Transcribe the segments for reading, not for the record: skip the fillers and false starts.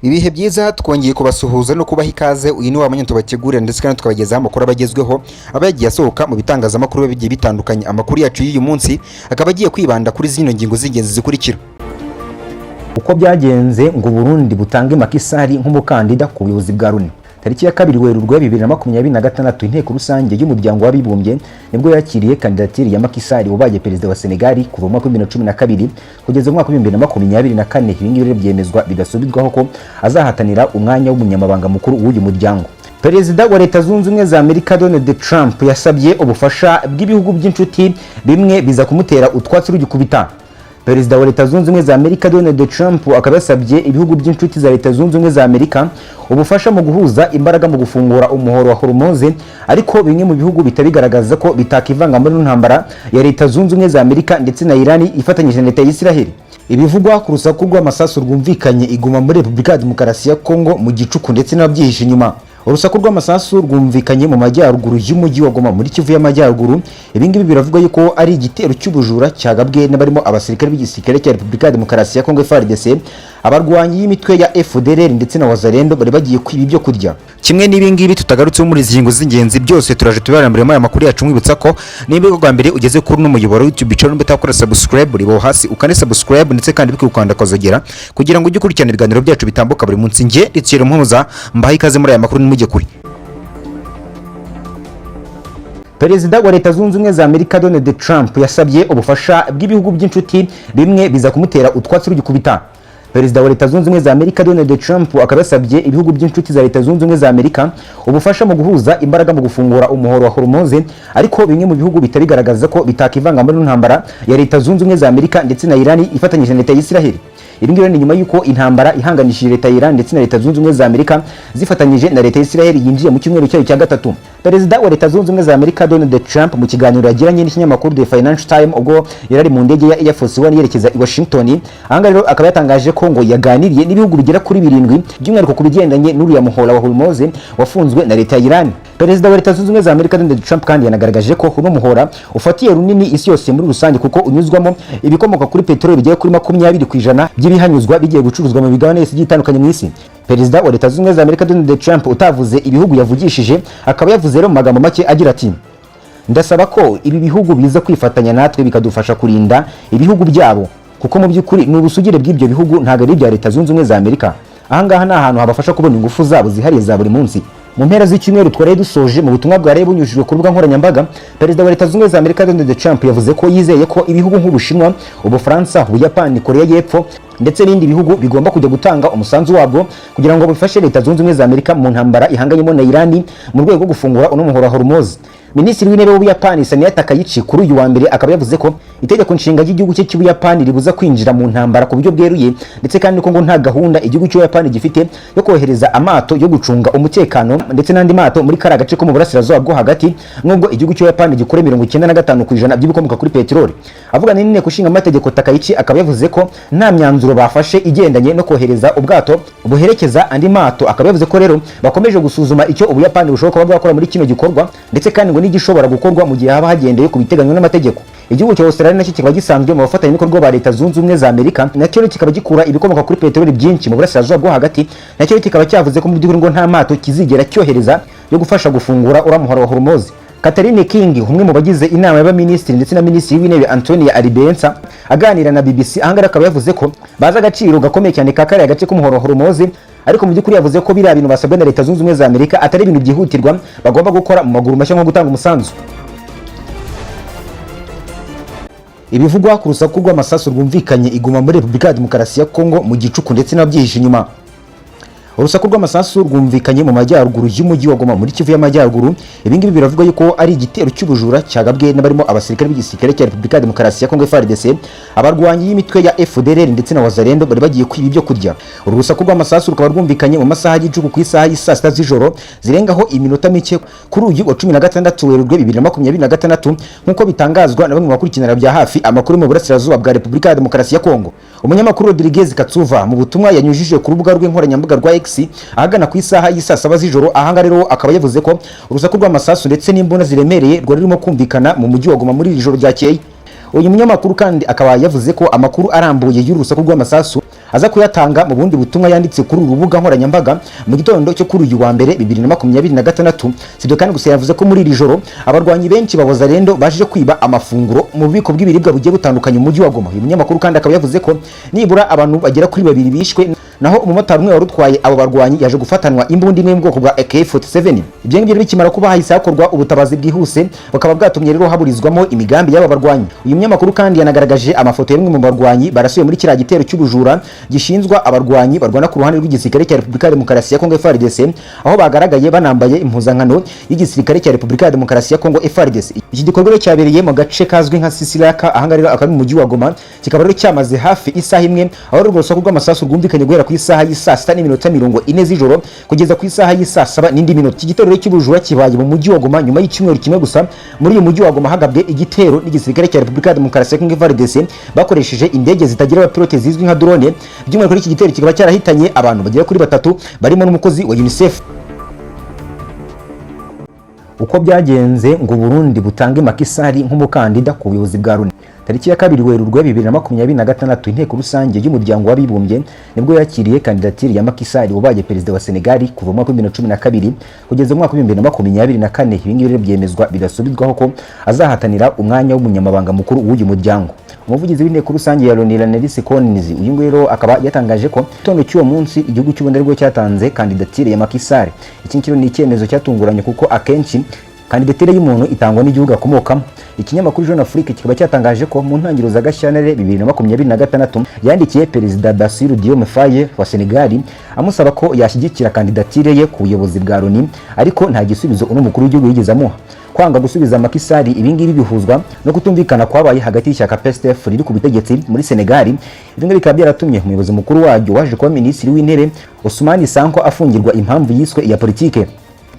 Ibihe byiza twongeye kubasuhuza no kubaha ikaze. Uyu ni wa mwanya tubategurira ndetse kandi tukabagezaho amakuru abagezweho aba yagiye asohoka mu bitangazamakuru bigiye bitandukanye. Amakuru yacu y'uyu munsi akaba agiye kwibanda kuri zino ngingo z'ingenzi zikurikira: uko byagenze ngo Burundi butange Macky Sall nk'umukandida ku buyobozi bwa Loni. Tariki ya 2 Werurwe 2026 inteko rusange y'umuryango w'abibumbye nibwo yakiriye kandidatire ya Macky Sall ubaye perezida wa Senegal kuva mu 2012 kugeza mu 2024. Ibingibi byemezwa bidasubirwaho ko azahatanira umwanya w'umunyamabanga mukuru w'uyu muryango. Perezida wa Leta Zunze Ubumwe za Amerika Donald Trump yasabye ubufasha bw'ibihugu by'inshuti bimwe biza kumutera utwatsi rugikubita. Perezida wa Leta Zunze Ubumwe za Amerika Donald Trump akaba yasabye ibihugu by'inshuti za Leta Zunze Ubumwe za Amerika ubufasha mu guhuza imbaraga mu gufungura umuhoro wa Hormuz, ariko bimwe mu bihugu bitabigaragaza ko bitakivanga muri ntambara ya Leta Zunze Ubumwe za Amerika ndetse na Iran ifatanyije na Leta ya Israel. Ibivugwa ku rusaku rw'amasasu rwumvikanye iguma muri Repubulika ya Demokarasi ya Kongo mu gicuku ndetse n'abyihishe inyuma. Urusaku rw'amasasu rwumvikanye mu majyaruguru y'umujyi wa Goma muri Kivu y'Amajyaruguru. Ibingibi biravuga yuko ari igitero cy'ubujura cyagabwe n'abarimo abasirikare b'igisirikare cya Repubulika ya Demokarasi ya Kongo FARDC, abarwanyi y'imitwe ya FDLR ndetse na Wazalendo bari bagiye kwiba ibyo kurya. Kimwe n'ibingibi tutagarutse muri izi ngingo z'ingenzi byose turaje tubarambira mu makuru yacu, mwibutsa ko niba bwa mbere ugeze kuri no muyoboro YouTube channel utakora subscribe ribo hasi ukane subscribe ndetse kandi bikukanda kozogera kugira ngo ujye ukurikirana ibiganiro byacu bitambuka buri munsi. Nge Ritsiro Mpuza mbaha ikaze muri aya makuru nimujye kuri. Perezida wa Leta Zunze Ubumwe za Amerika Donald Trump yasabye ubufasha bw'ibihugu by'inshuti bimwe biza kumutera utwatsi rugikubita. Perezida wa Leta Zunze Ubumwe za Amerika Donald Trump akaba yasabye ibihugu by'inshuti za Leta Zunze Ubumwe za Amerika ubufasha mu guhuza imbaraga mu gufungura umuhoro wa Hormuz, ariko bimwe mu bihugu bitabigaragaza ko bitakivanga muri ntambara ya Leta Zunze Ubumwe za Amerika ndetse na Iran ifatanyije na Leta ya Israel. Ibingibi ni nyuma yuko intambara ihanganishije Leta ya Iran ndetse na Leta Zunze Ubumwe za Amerika zifatanyije na Leta ya Israel yinjiye mu cyumweru cyayo cya gatatu. Perezida wa Leta Zunze Ubumwe za Amerika Donald Trump mu kiganiro yagiranye n'ikinyamakuru The Financial Times ubwo yarari mu ndege ya Air Force One yerekeza i Washington, ahanga rero akaba yatangaje ko ngo yaganiriye n'ibihugu bigera kuri 7 by'umwihariko ku bigendanye n'uriya muhora wa Hormuz wafunzwe na Leta ya Iran. Perezida wa Leta Zunze Ubumwe za Amerika Donald Trump kandi yanagaragaje ko uno muhora ufatiye runini isi yose muri rusange kuko unyuzwamo ibikomoka kuri peteroli bigera kuri 20% by'ibihanyuzwa bigiye gucuruzwa mu bigabane yose gitandukanye mu isi. Perezida wa Leta Zunze Ubumwe za Amerika Donald Trump utavuze ibihugu yavugishije akaba yavuze rero mu magambo make agira ati: ndasaba ko ibi bihugu biza kwifatanya natwe bikadufasha kurinda ibihugu byabo, kuko mu by'ukuri n'ubusugire bw'ibyo bihugu ntago ari bya Leta Zunze Ubumwe za Amerika. Ahangaha ni ahantu habafasha kubona ingufu zabo zihariye za buri munsi. Mu mpera z'icyumweru twari dusoje mu butumwa bwa rero bunyujijwe ku rubuga nkoranyambaga, Perezida wa Leta Zunze Ubumwe za Amerika Donald Trump yavuze ko yizeye ko ibihugu nk'Ubushinwa, Ubufaransa, Ubuyapani, Korea y'Epfo ndetse n'ibindi bihugu bigomba kujya gutanga umusanzu wabwo kugira ngo bifashe Leta Zunze Ubumwe za Amerika mu ntambara ihanganyemo na Iran mu rwego rwo gufungura uno muhora Hormuz. Minisitiri w'intebe w'Ubuyapani Sanae Takaichi kuri uyu wa mbere akaba yavuze ko itegeko nshinga ry'igihugu cye cy'Ubuyapani ribuza kwinjira mu ntambara ku buryo bweruye, ndetse kandi ko ngo nta gahunda igihugu cy'Ubuyapani gifite yo kohereza amato yo gucunga umutekano ndetse n'andi mato muri kara gace ko mu burasirazuba bwo hagati, nubwo igihugu cy'Ubuyapani gikore 95% by'ibikomoka kuri peteroli. Avugana n'inteko nshinga amategeko, Takaichi akaba yavuze ko nta myanzuro bafashe igendanye no kohereza ubwato buherekeza andi mato. Akaba yavuze ko rero bakomeje gusuzuma icyo Ubuyapani bushoboka bwakora muri kino gikorwa, ndetse kandi ngo n'igishobora gukorwa mu gihe haba hagendeye ku biteganywa n'amategeko. Igihugu cya Australia nacyo kikaba gisanzwe mu bafatanyabikorwa ba Leta Zunze Ubumwe za Amerika, nacyo kikaba gikura ibikomoka kuri peteroli byinshi mu burasirazuba bwo hagati, nacyo kikaba cyavuze ko mu by'ukuri ngo nta mato kizigera cyohereza yo gufasha gufungura uramuhora wa Hormuz. Catherine King, umwe mu bagize inama y'abaminisitiri ndetse na minisitiri w'intebe Antonia Albanese, aganira na BBC ahangara akaba yavuze ko baza agaciro gakomeye cyane ka kariya gace k'umuhoro wa Hormuz, ariko mu by'ukuri yavuze ko biriya bintu basabwe na Leta Zunze Ubumwe za Amerika atari ibintu byihutirwa bagomba gukora mu maguru mashya nko gutanga umusanzu. Ibivugwa ku rusaku rw'amasasu rwumvikanye iguma muri Repubulika ya Demokarasi ya Kongo mu gicuku ndetse n'abyihishe inyuma. Urusaku rw'amasasu rwumvikanye mu majyaruguru y'umujyi wa Goma muri Kivu y'Amajyaruguru. Ibingibi biravuga yuko ari igitero cy'ubujura cyagabwe n'abarimo abasirikare b'igisirikare cya Repubulika ya Demokarasi ya Kongo FARDC, abarwanyi y'imitwe ya FDLR ndetse na Wazalendo bari bagiye kwiba ibyo kurya. Uru rusaku rw'amasasu rukaba rwumvikanye mu masaha y'igicuku ku isaha y'isa 6 z'ijoro zirengaho iminota mike kuri uyu wa 16 Werurwe 2026 nk'uko bitangazwa na bamwe mu bakurikiranira bya hafi amakuru mu burasirazuba bwa Repubulika ya Demokarasi ya Kongo. Umunyamakuru Rodriguez Katsuva mu butumwa yanyujije ku rubuga rw'inkoranyambaga rwa X ahagana ku isaha y'isa 7 z'ijoro, ahanga rero akaba yavuze ko urusaku rw'amasasu ndetse n'imbunda ziremereye rwari rurimo kumvikana mu mujyi wa Goma muri ijoro ryakeye. Uyu munyamakuru kandi akaba yavuze ko amakuru arambuye y'urusaku rw'amasasu aza kuyatanga mu bundi butumwa yanditse kuri uru rubuga nkoranyambaga mu gitondo cyo kuri uyu wa mbere 2026. Sibyo kandi gusa yavuze ko muri iri joro abarwanyi benshi babozarendo baje kwiba amafunguro mu bubiko bw'ibiribwa bugiye butandukanye mu mujyi wa Goma. Uyu munyamakuru kandi akaba yavuze ko nibura abantu bagera kuri 2 bishwe, naho umumotari umwe warutwaye abo barwanyi yaje gufatanwa imbundi imwe mu bwoko bwa AK47. Ibyo ngibyo bikimara kuba hahise hakorwa ubutabazi bwihuse, bakaba bwatumye rero haburizwamo imigambi y'aba barwanyi. Uyu munyamakuru kandi yanagaragaje amafoto y'amwe mu barwanyi barasuye muri kiriya gitero cy'ubujura gishinzwa abarwanyi barwana ku ruhande rw'igisirikare cya Repubulika ya Demokarasi ya Kongo FARDC, aho bagaragaye banambaye impuzankano y'igisirikare cya Repubulika ya Demokarasi ya Kongo FARDC. Iki gikorwa rero cyabereye mu gace kazwi nka Sisilaka, ahanga rero akaba mu mujyi wa Goma, kikaba rero cyamaze hafi isaha imwe, aho urusaku rw'amasasu rwumvikanye guhera ku isaha y'isa 6:40 z'ijoro kugeza ku isaha y'isa 7 n'indi minota. Iki gitero cy'ubujura kibaye mu mujyi wa Goma nyuma y'icyumweru kimwe gusa muri uyu mujyi wa Goma hagabwe igitero n'igisirikare cya Repubulika ya Demokarasi ya Kongo FARDC bakoresheje indege zitagira abapilote zizwi nka drone. By'umwihariko iki gitero kikaba cyarahitanye abantu bagera kuri 3 barimo n'umukozi wa UNICEF. Uko byagenze ngo Burundi butange Macky Sall nk'umukandida ku buyobozi bwa Loni. Tariki ya 2 Werurwe 2026 inteko rusange y'umuryango w'abibumbye nibwo yakiriye kandidatire ya Macky Sall wabaye perezida wa Senegal kuva mu 2012 kugeza mu 2024. Ibi ngibi rero byemezwa birasubizwaho ko azahatanira umwanya w'umunyamabanga mukuru w'uyu muryango. Umuvugizi w'inteko rusange ya Loni Lanelis Konnizi uyu nguyu rero akaba yatangaje ko tondo cy'uwo munsi igihugu cy'Uburundi rwo cyatanze kandidatire ya Macky Sall. Iki ngiki ni icyemezo cyatunguranye kuko akenshi kandidatire y'umuntu itangwa n'igihugu akomokamo. Ikinyamakuru Jeune Afrique kikaba cyatangaje ko mu ntangiriro za Gashyantare 2026 yandikiye perezida Bassirou Diomaye Faye wa Senegal amusaba ko yashyigikira kandidatire ye ku buyobozi bwa Loni, ariko nta gisubizo uno mukuru w'igihugu yigeze amuha. Kwanga gusubiza Macky Sall ibi ngibi bihuzwa no kutumvikana kwabaye hagati y'ishyaka PSTF riri ku butegetsi muri Senegal. Ibi ngibi bikaba byaratumye umuyobozi mukuru waryo waje kuba minisitiri w'intebe Ousmane Sanko afungirwa impamvu yiswe iya politike.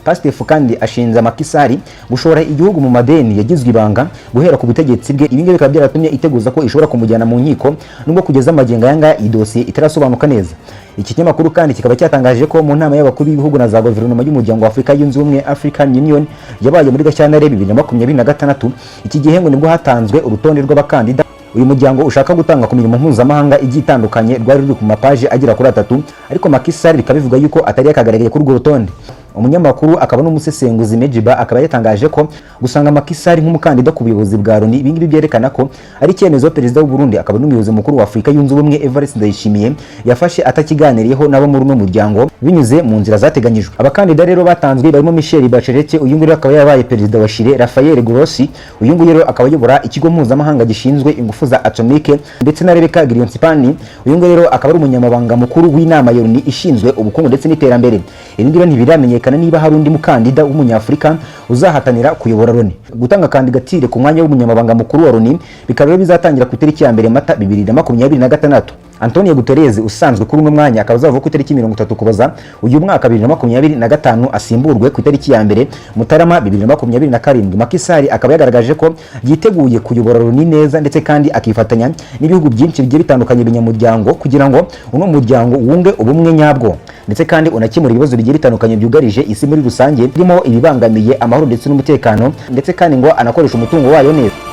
PSTF kandi ashinja Macky Sall gushora igihugu mu madeni yagizwe ibanga guhera ku butegetsi bwe. Ibi ngibi bikaba byaratumye iteguza ko ishobora kumujyana mu nkiko nubwo kugeza amagenga yanga idosiye itarasobanuka neza. Iki kinyamakuru kandi kikaba cyatangaje ko mu nama y'abakuru b'ibihugu na za guverinoma y'umuryango wa Afurika yunze ubumwe African Union yabaye muri Gashyantare 2026, iki gihe ngo nibwo hatanzwe urutonde rw'abakandida uyu muryango ushaka gutanga ku mirimo mpuzamahanga igiye itandukanye rwari ruri ku mapaje agera kuri 3, ariko Macky Sall bikabivuga yuko atari yakagaragaye kuri urwo rutonde. Umunyamakuru akaba n'umusesenguzi Mejiba akaba yatangaje ko gusanga Macky Sall nk'umukandida ku buyobozi bwa Loni ibi ngibi byerekana ko ari icyemezo perezida w'u Burundi akaba n'umuyobozi mukuru wa Afurika yunze ubumwe Evariste Ndayishimiye yafashe atakiganiriyeho nabo muri uno muryango binyuze mu nzira zateganyijwe. Abakandida rero batanzwe barimo Michel Bachelet, uyu nguyu akaba yabaye perezida wa Chile, Rafael Grossi uyu nguyu rero akaba ayobora ikigo mpuzamahanga gishinzwe ingufu za atomique, ndetse na Rebecca Grionspan uyu nguyu rero akaba ari umunyamabanga mukuru w'inama ya Loni ishinzwe ubukungu ndetse n'iterambere. Ibi ngibi ntibiramenyekana niba hari undi mukandida w'umunyafurika uzahatanira kuyobora Loni. Gutanga kandidatire ku mwanya w'umunyamabanga mukuru wa Loni bikaba bizatangira ku itariki ya 1 Mata 2026. Antonio Guterres usanzwe kuri umwe mwanya akaba azavuga ku itariki 30 Ukuboza uyu mwaka 2025 asimburwe ku itariki ya 1 Mutarama 2027. Macky Sall akaba yagaragaje ko yiteguye kuyobora Loni neza, ndetse kandi akifatanya n'ibihugu byinshi bigiye bitandukanye binyamuryango kugira ngo uno muryango wunge ubumwe nyabwo, ndetse kandi unakemura ibibazo bigiye bitandukanye byugarije isi muri rusange birimo ibibangamiye amahoro ndetse n'umutekano, ndetse kandi ngo anakoresha umutungo wayo neza.